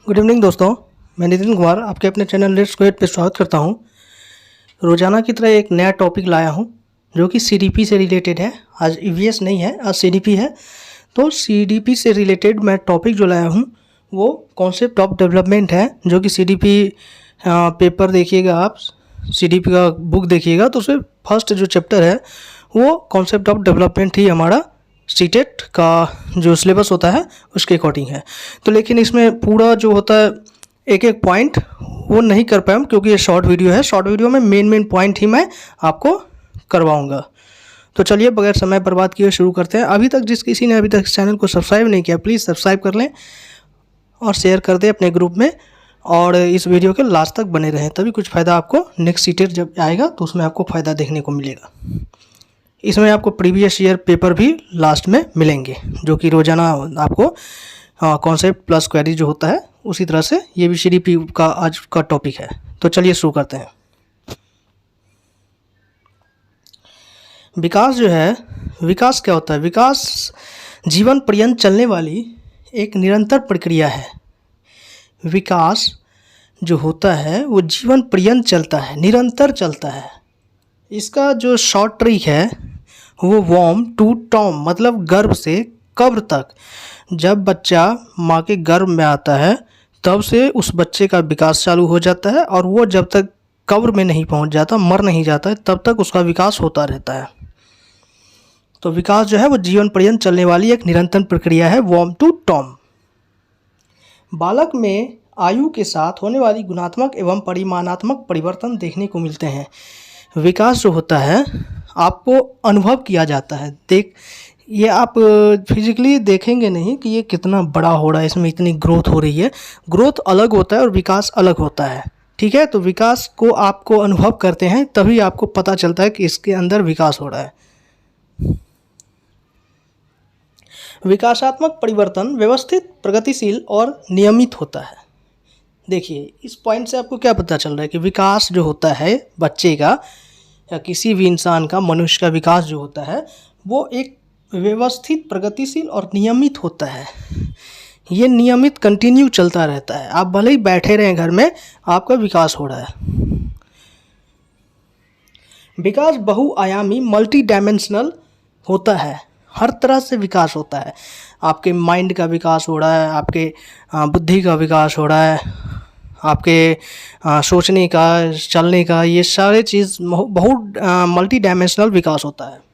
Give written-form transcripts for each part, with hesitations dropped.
Good evening दोस्तों, मैं नितिन कुमार आपके अपने चैनल लेट्स क्विट पे स्वागत करता हूं। रोजाना की तरह एक नया टॉपिक लाया हूं जो कि सीडीपी से रिलेटेड है। आज ईवीएस नहीं है, आज सीडीपी है। तो सीडीपी से रिलेटेड मैं टॉपिक जो लाया हूं वो कॉन्सेप्ट ऑफ डेवलपमेंट है, जो कि सीडीपी पेपर देखिएगा आप, सीडीपी का बुक देखिएगा तो उसमें फर्स्ट जो चैप्टर है वो कॉन्सेप्ट ऑफ डेवलपमेंट ही हमारा सीटेट का जो सिलेबस होता है उसके अकॉर्डिंग है। तो लेकिन इसमें पूरा जो होता है एक एक पॉइंट वो नहीं कर पाए हम, क्योंकि ये शॉर्ट वीडियो है। शॉर्ट वीडियो में मेन पॉइंट ही मैं आपको करवाऊंगा। तो चलिए बगैर समय बर्बाद किए शुरू करते हैं। अभी तक जिस किसी ने अभी तक इस चैनल को सब्सक्राइब नहीं किया, प्लीज़ सब्सक्राइब कर लें और शेयर कर दें अपने ग्रुप में, और इस वीडियो के लास्ट तक बने रहें, तभी कुछ फ़ायदा आपको नेक्स्ट सीटेट जब आएगा तो उसमें आपको फ़ायदा देखने को मिलेगा। इसमें आपको प्रीवियस ईयर पेपर भी लास्ट में मिलेंगे, जो कि रोज़ाना आपको कॉन्सेप्ट प्लस क्वेरी जो होता है उसी तरह से ये भी सीडीपी का आज का टॉपिक है। तो चलिए शुरू करते हैं। विकास जो है, विकास क्या होता है? विकास जीवन पर्यंत चलने वाली एक निरंतर प्रक्रिया है। विकास जो होता है वो जीवन पर्यंत चलता है, निरंतर चलता है। इसका जो शॉर्ट ट्रिक है वो वॉर्म टू टॉम, मतलब गर्भ से कब्र तक। जब बच्चा माँ के गर्भ में आता है तब से उस बच्चे का विकास चालू हो जाता है, और वो जब तक कब्र में नहीं पहुँच जाता, मर नहीं जाता है, तब तक उसका विकास होता रहता है। तो विकास जो है वो जीवन पर्यंत चलने वाली एक निरंतर प्रक्रिया है, वॉर्म टू टॉम। बालक में आयु के साथ होने वाली गुणात्मक एवं परिमाणात्मक परिवर्तन देखने को मिलते हैं। विकास जो होता है आपको अनुभव किया जाता है। ये आप फिजिकली देखेंगे नहीं कि ये कितना बड़ा हो रहा है, इसमें इतनी ग्रोथ हो रही है। ग्रोथ अलग होता है और विकास अलग होता है, ठीक है। तो विकास को आपको अनुभव करते हैं तभी आपको पता चलता है कि इसके अंदर विकास हो रहा है। विकासात्मक परिवर्तन व्यवस्थित, प्रगतिशील और नियमित होता है। देखिए इस पॉइंट से आपको क्या पता चल रहा है कि विकास जो होता है बच्चे का या किसी भी इंसान का, मनुष्य का विकास जो होता है वो एक व्यवस्थित, प्रगतिशील और नियमित होता है। ये नियमित कंटिन्यू चलता रहता है। आप भले ही बैठे रहें घर में, आपका विकास हो रहा है। विकास बहुआयामी, मल्टी डायमेंशनल होता है। हर तरह से विकास होता है। आपके माइंड का विकास हो रहा है, आपके बुद्धि का विकास हो रहा है, आपके सोचने का, चलने का, ये सारे चीज़ बहुत मल्टी डायमेंशनल विकास होता है।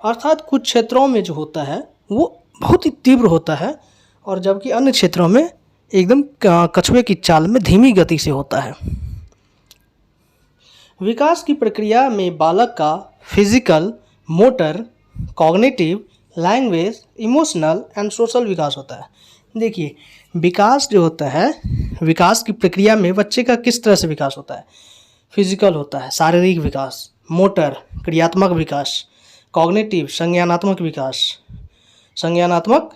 अर्थात कुछ क्षेत्रों में जो होता है वो बहुत ही तीव्र होता है, और जबकि अन्य क्षेत्रों में एकदम कछुए की चाल में धीमी गति से होता है। विकास की प्रक्रिया में बालक का physical, motor, cognitive, language, emotional and social विकास होता है। देखिए विकास जो होता है, विकास की प्रक्रिया में बच्चे का किस तरह से विकास होता है? फिजिकल होता है, शारीरिक विकास, मोटर, क्रियात्मक विकास, कॉग्निटिव, संज्ञानात्मक विकास, संज्ञानात्मक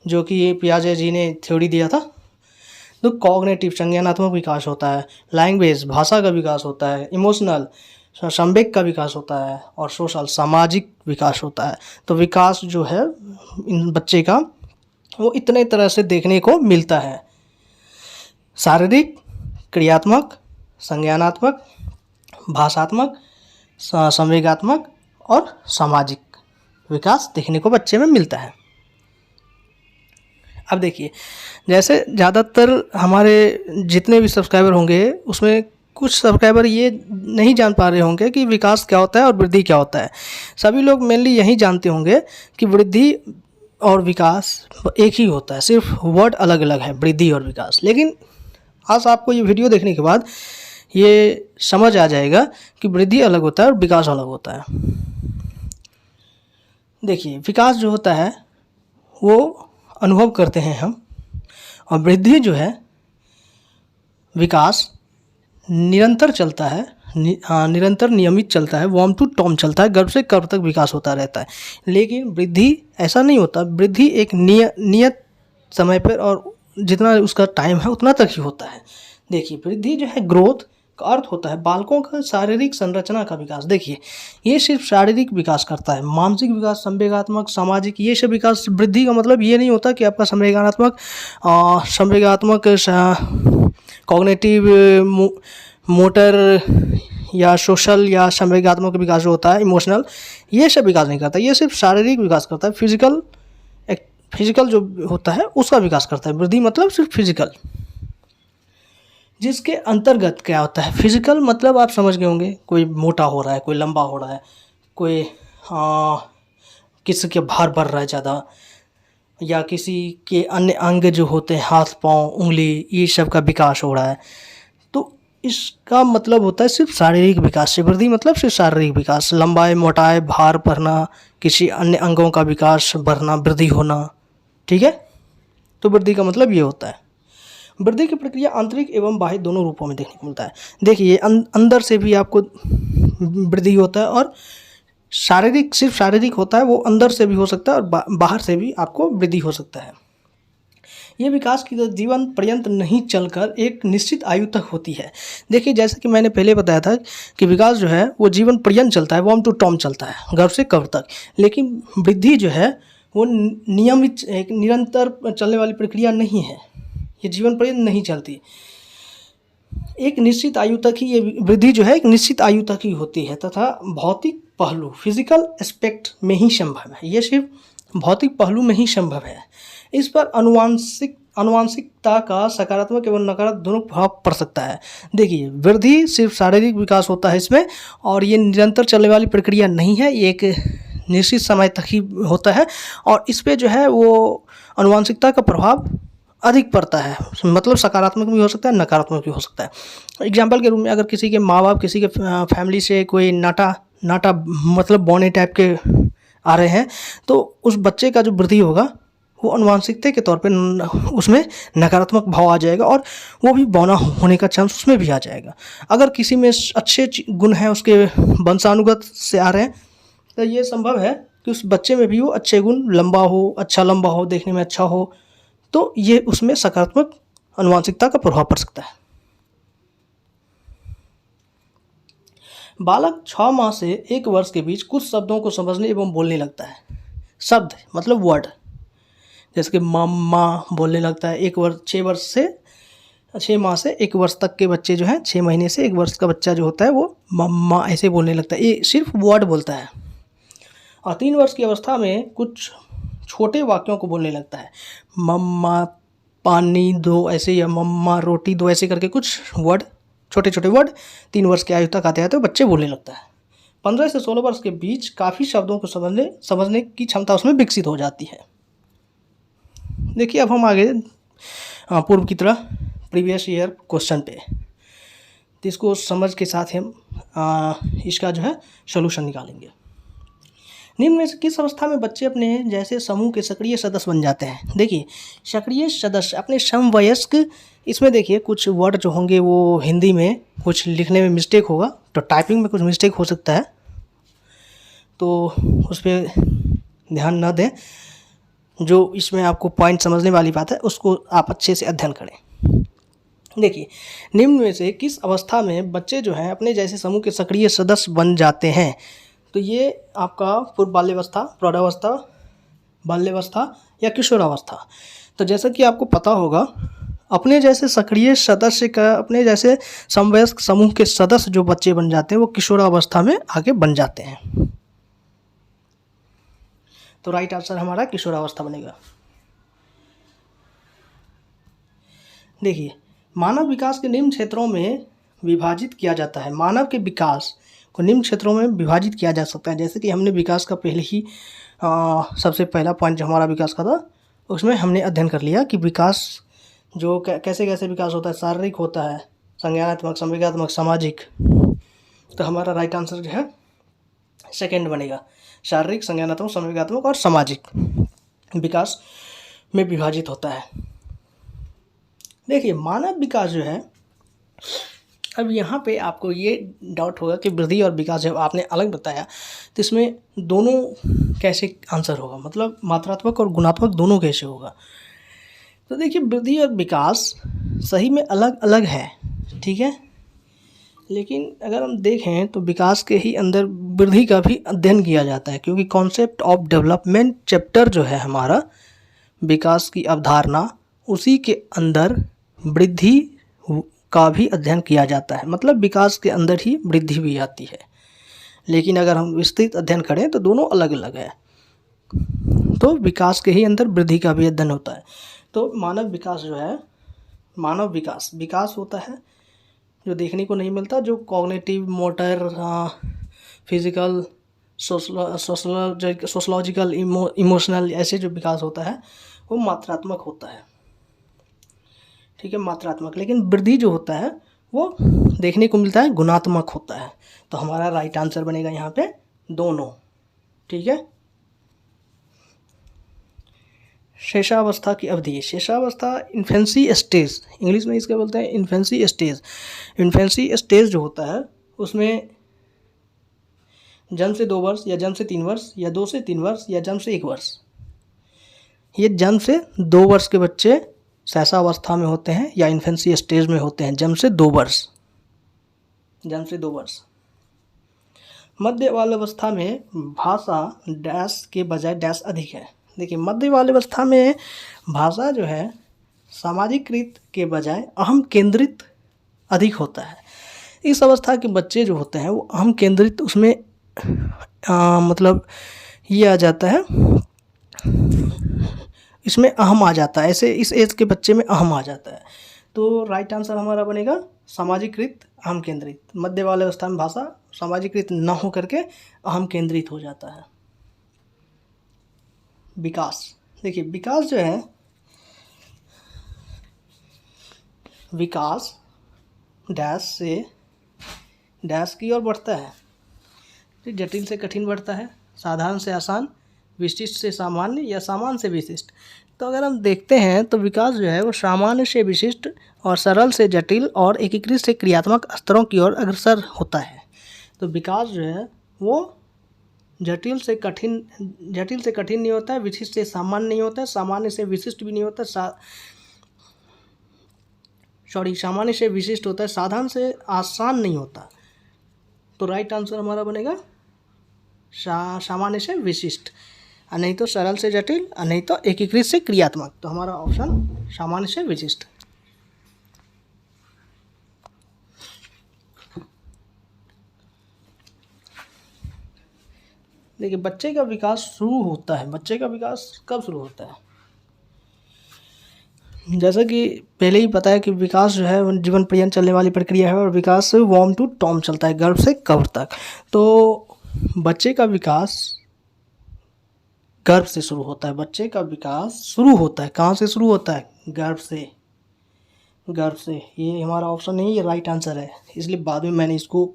जो कि पियाजे जी ने थ्योरी दिया था, तो कॉग्निटिव संज्ञानात्मक विकास होता है, लैंग्वेज भाषा का विकास होता है, इमोशनल संवेग का विकास होता है, और सोशल सामाजिक विकास होता है। तो विकास जो है इन बच्चे का वो इतने तरह से देखने को मिलता है। शारीरिक, क्रियात्मक, संज्ञानात्मक, भाषात्मक, संवेगात्मक और सामाजिक विकास देखने को बच्चे में मिलता है। अब देखिए जैसे ज़्यादातर हमारे जितने भी सब्सक्राइबर होंगे उसमें कुछ सब्सक्राइबर ये नहीं जान पा रहे होंगे कि विकास क्या होता है और वृद्धि क्या होता है। सभी लोग मेनली यही जानते होंगे कि वृद्धि और विकास एक ही होता है, सिर्फ वर्ड अलग अलग है, वृद्धि और विकास। लेकिन आज आपको ये वीडियो देखने के बाद ये समझ आ जाएगा कि वृद्धि अलग होता है और विकास अलग होता है। देखिए विकास जो होता है वो अनुभव करते हैं हम, और वृद्धि जो है, विकास निरंतर चलता है, निरंतर नियमित चलता है, वॉर्म टू टॉम चलता है, गर्भ से गर्भ तक विकास होता रहता है। लेकिन वृद्धि ऐसा नहीं होता। वृद्धि एक नियत समय पर और जितना उसका टाइम है उतना तक ही होता है। देखिए वृद्धि जो है ग्रोथ का अर्थ होता है बालकों का शारीरिक संरचना का विकास। देखिए, ये सिर्फ शारीरिक विकास करता है, मानसिक विकास, संवेगात्मक, सामाजिक, ये सब विकास। वृद्धि का मतलब ये नहीं होता कि आपका संवेगात्मक कॉग्निटिव, मोटर या सोशल या संवेगात्मक विकास जो होता है, इमोशनल, ये सब विकास नहीं करता। ये सिर्फ शारीरिक विकास करता है, फिजिकल जो होता है उसका विकास करता है। वृद्धि मतलब सिर्फ फिजिकल, जिसके अंतर्गत क्या होता है। फिजिकल मतलब आप समझ गए होंगे, कोई मोटा हो रहा है, कोई लंबा हो रहा है, कोई किसी के भार बढ़ रहा है ज़्यादा, या किसी के अन्य अंग जो होते हैं, हाथ पाँव उंगली, ये सब का विकास हो रहा है। तो इसका मतलब होता है सिर्फ शारीरिक विकास से। वृद्धि मतलब सिर्फ शारीरिक विकास, लंबाई, मोटाई, भार बढ़ना, किसी अन्य अंगों का विकास बढ़ना, वृद्धि होना। ठीक है, तो वृद्धि का मतलब ये होता है। वृद्धि की प्रक्रिया आंतरिक एवं बाह्य दोनों रूपों में देखने को मिलता है। देखिए, अंदर से भी आपको वृद्धि होता है, और शारीरिक सिर्फ शारीरिक होता है, वो अंदर से भी हो सकता है और बाहर से भी आपको वृद्धि हो सकता है। ये विकास की जीवन पर्यंत नहीं चलकर एक निश्चित आयु तक होती है। देखिए, जैसे कि मैंने पहले बताया था कि विकास जो है वो जीवन पर्यंत चलता है, वॉर्म टू टॉर्म चलता है, गर्भ से कब तक। लेकिन वृद्धि जो है वो नियमित, एक निरंतर चलने वाली प्रक्रिया नहीं है, ये जीवन पर्यंत नहीं चलती। एक निश्चित आयु तक ही ये वृद्धि जो है एक निश्चित आयु तक ही होती है, तथा भौतिक पहलू, फिजिकल एस्पेक्ट में ही संभव है। ये सिर्फ भौतिक पहलू में ही संभव है। इस पर अनुवांशिकता का सकारात्मक एवं नकारात्मक दोनों प्रभाव पड़ सकता है। देखिए, वृद्धि सिर्फ शारीरिक विकास होता है इसमें, और ये निरंतर चलने वाली प्रक्रिया नहीं है, ये एक निश्चित समय तक ही होता है, और इस पे जो है वो अनुवांशिकता का प्रभाव अधिक पड़ता है। मतलब सकारात्मक भी हो सकता है, नकारात्मक भी हो सकता है। एग्जाम्पल के रूप में, अगर किसी के माँ बाप किसी के फैमिली से कोई नाटा मतलब बौने टाइप के आ रहे हैं, तो उस बच्चे का जो वृद्धि होगा वो अनुवांशिकता के तौर पे उसमें नकारात्मक भाव आ जाएगा, और वो भी बौना होने का चांस उसमें भी आ जाएगा। अगर किसी में अच्छे गुण हैं, उसके वंशानुगत से आ रहे हैं, तो ये संभव है कि उस बच्चे में भी वो अच्छे गुण, लंबा हो, अच्छा लंबा हो, देखने में अच्छा हो, तो ये उसमें सकारात्मक अनुवांशिकता का प्रभाव पड़ सकता है। बालक 6 माह से 1 वर्ष के बीच कुछ शब्दों को समझने एवं बोलने लगता है। शब्द मतलब वर्ड, जैसे कि मम्मा बोलने लगता है। 6 माह से 1 वर्ष तक के बच्चे जो हैं, 6 महीने से 1 वर्ष का बच्चा जो होता है वो मम्मा ऐसे बोलने लगता है, ये सिर्फ वर्ड बोलता है। और 3 वर्ष की अवस्था में कुछ छोटे वाक्यों को बोलने लगता है, मम्मा पानी दो ऐसे, या मम्मा रोटी दो, ऐसे करके कुछ वर्ड, छोटे छोटे वर्ड 3 वर्ष की आयु तक आते हैं तो बच्चे बोलने लगता है। 15 से 16 वर्ष के बीच काफ़ी शब्दों को समझने की क्षमता उसमें विकसित हो जाती है। देखिए, अब हम आगे पूर्व की तरह प्रीवियस ईयर क्वेश्चन पे, तो इसको समझ के साथ हम इसका जो है सोल्यूशन निकालेंगे। निम्न में से किस अवस्था में बच्चे अपने जैसे समूह के सक्रिय सदस्य बन जाते हैं? देखिए, सक्रिय सदस्य अपने समवयस्क, इसमें देखिए कुछ वर्ड जो होंगे वो हिंदी में कुछ लिखने में मिस्टेक होगा, तो टाइपिंग में कुछ मिस्टेक हो सकता है, तो उस पर ध्यान न दें। जो इसमें आपको पॉइंट समझने वाली बात है उसको आप अच्छे से अध्ययन करें। देखिए, निम्न में से किस अवस्था में बच्चे जो हैं अपने जैसे समूह के सक्रिय सदस्य बन जाते हैं? तो ये आपका पूर्व बाल्यावस्था, प्रौढ़ावस्था, बाल्यावस्था या किशोरावस्था। तो जैसा कि आपको पता होगा, अपने जैसे सक्रिय सदस्य का, अपने जैसे समवयस्क समूह के सदस्य जो बच्चे बन जाते हैं वो किशोरावस्था में आगे बन जाते हैं। तो राइट आंसर हमारा किशोरावस्था बनेगा। देखिए, मानव विकास के निम्न क्षेत्रों में विभाजित किया जाता है। मानव के विकास को निम्न क्षेत्रों में विभाजित किया जा सकता है। जैसे कि हमने विकास का पहले ही सबसे पहला पॉइंट जो हमारा विकास का था उसमें हमने अध्ययन कर लिया कि विकास जो कैसे कैसे विकास होता है, शारीरिक होता है, संज्ञानात्मक, संवेगात्मक, सामाजिक। तो हमारा राइट आंसर जो है सेकंड बनेगा, शारीरिक, संज्ञानात्मक, संवेगात्मक और सामाजिक विकास में विभाजित होता है। देखिए, मानव विकास जो है, अब यहाँ पे आपको ये डाउट होगा कि वृद्धि और विकास जब आपने अलग बताया तो इसमें दोनों कैसे आंसर होगा, मतलब मात्रात्मक और गुणात्मक दोनों कैसे होगा? तो देखिए, वृद्धि और विकास सही में अलग अलग है, ठीक है। लेकिन अगर हम देखें तो विकास के ही अंदर वृद्धि का भी अध्ययन किया जाता है, क्योंकि कॉन्सेप्ट ऑफ डेवलपमेंट चैप्टर जो है हमारा, विकास की अवधारणा, उसी के अंदर वृद्धि का भी अध्ययन किया जाता है। मतलब विकास के अंदर ही वृद्धि भी आती है, लेकिन अगर हम विस्तृत अध्ययन करें तो दोनों अलग अलग है। तो विकास के ही अंदर वृद्धि का भी अध्ययन होता है। तो मानव विकास जो है, मानव विकास होता है जो देखने को नहीं मिलता, जो cognitive, motor, physical, sociological, emotional, ऐसे जो विकास होता है वो मात्रात्मक होता है। ठीक है, मात्रात्मक। लेकिन वृद्धि जो होता है वो देखने को मिलता है गुणात्मक होता है। तो हमारा राइट आंसर बनेगा यहाँ पे दोनों। ठीक है। शेषावस्था की अवधि, शेषावस्था इन्फेंसी स्टेज, इंग्लिश में इसका बोलते हैं इन्फेंसी स्टेज। इन्फेंसी स्टेज जो होता है उसमें जन्म से 2 वर्ष या जन्म से 3 वर्ष या 2 से 3 वर्ष या जन्म से 1 वर्ष, ये जन्म से 2 वर्ष के बच्चे शैशवावस्था में होते हैं या इन्फेंसी स्टेज में होते हैं। जन्म से 2 वर्ष, जन्म से 2 वर्ष। मध्य बाल्यावस्था में भाषा डैश के बजाय डैश अधिक है। देखिए, मध्य बाल्यावस्था में भाषा जो है सामाजिकृत के बजाय अहम केंद्रित अधिक होता है। इस अवस्था के बच्चे जो होते हैं वो अहम केंद्रित, उसमें मतलब ये आ जाता है, इसमें अहम आ जाता है। ऐसे इस एज के बच्चे में अहम आ जाता है। तो राइट आंसर हमारा बनेगा सामाजिकृत अहम केंद्रित। मध्य बाल्यावस्था में भाषा सामाजिकृत न हो करके अहम केंद्रित हो जाता है। विकास, देखिए विकास जो है, विकास डैश से डैश की ओर बढ़ता है। जटिल से कठिन बढ़ता है, साधारण से आसान, विशिष्ट से सामान्य या सामान्य से विशिष्ट। तो अगर हम देखते हैं तो विकास जो है वो सामान्य से विशिष्ट और सरल से जटिल और एकीकृत से क्रियात्मक स्तरों की ओर अग्रसर होता है। तो विकास जो है वो जटिल से कठिन नहीं होता है, विशिष्ट से सामान्य नहीं होता है, सामान्य से विशिष्ट भी नहीं होता, सामान्य से विशिष्ट होता है, साधारण से आसान नहीं होता। तो राइट आंसर हमारा बनेगा सामान्य से विशिष्ट, और नहीं तो सरल से जटिल, और नहीं तो एकीकृत से क्रियात्मक। तो हमारा ऑप्शन सामान्य से विशिष्ट। देखिए, बच्चे का विकास शुरू होता है, बच्चे का विकास कब शुरू होता है? जैसा कि पहले ही पता है कि विकास जो है जीवन पर्यंत चलने वाली प्रक्रिया है, और विकास वॉर्म टू टॉम चलता है, गर्भ से कब्र तक। तो बच्चे का विकास गर्भ से शुरू होता है। बच्चे का विकास शुरू होता है, कहाँ से शुरू होता है? गर्भ से, गर्भ से। ये हमारा ऑप्शन नहीं, ये राइट आंसर है, इसलिए बाद में मैंने इसको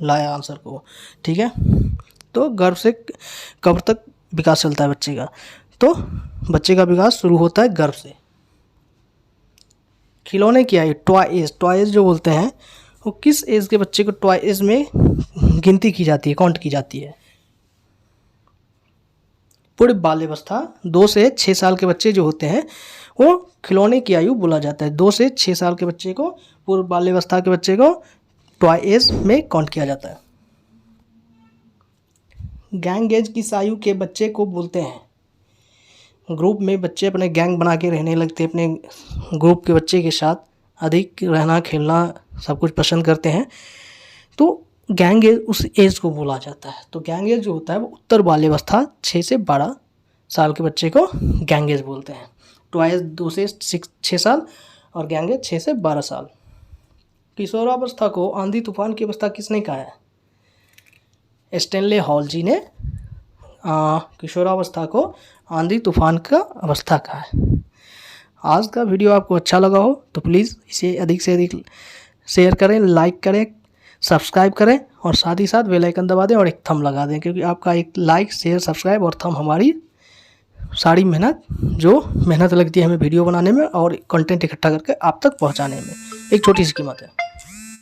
लाया आंसर को। ठीक है, तो गर्भ से कब्र तक विकास चलता है बच्चे का। तो बच्चे का विकास शुरू होता है गर्भ से। खिलौने की आयु, टॉय एज जो बोलते हैं, वो किस एज के बच्चे को टॉय एज में गिनती की जाती है, काउंट की जाती है? पूर्व बाल्यावस्था, 2 से 6 साल के बच्चे जो होते हैं वो खिलौने की आयु बोला जाता है। 2 से 6 साल के बच्चे को, पूर्व बाल्यावस्था के बच्चे को टॉय एज में काउंट किया जाता है। गैंग एज किस आयु के बच्चे को बोलते हैं? ग्रुप में बच्चे अपने गैंग बना के रहने लगते हैं, अपने ग्रुप के बच्चे के साथ अधिक रहना, खेलना, सब कुछ पसंद करते हैं। तो गैंग एज उस एज को बोला जाता है। तो गैंग एज जो होता है वो उत्तर बाल्यावस्था 6 से 12 साल के बच्चे को गैंग एज बोलते हैं। टॉय एज 2 से 6 साल और गैंग एज 6 से 12 साल। किशोरावस्था को आंधी तूफान की अवस्था किसने कहा है? स्टैनले हॉल जी ने किशोरावस्था को आंधी तूफान का अवस्था कहा है। आज का वीडियो आपको अच्छा लगा हो तो प्लीज़ इसे अधिक से अधिक शेयर करें, लाइक करें, सब्सक्राइब करें, और साथ ही साथ बेल आइकन दबा दें और एक थंब लगा दें, क्योंकि आपका एक लाइक, शेयर, सब्सक्राइब और थंब हमारी सारी मेहनत लगती है हमें वीडियो बनाने में और कंटेंट इकट्ठा करके आप तक पहुंचाने में। एक छोटी सी कीमत है।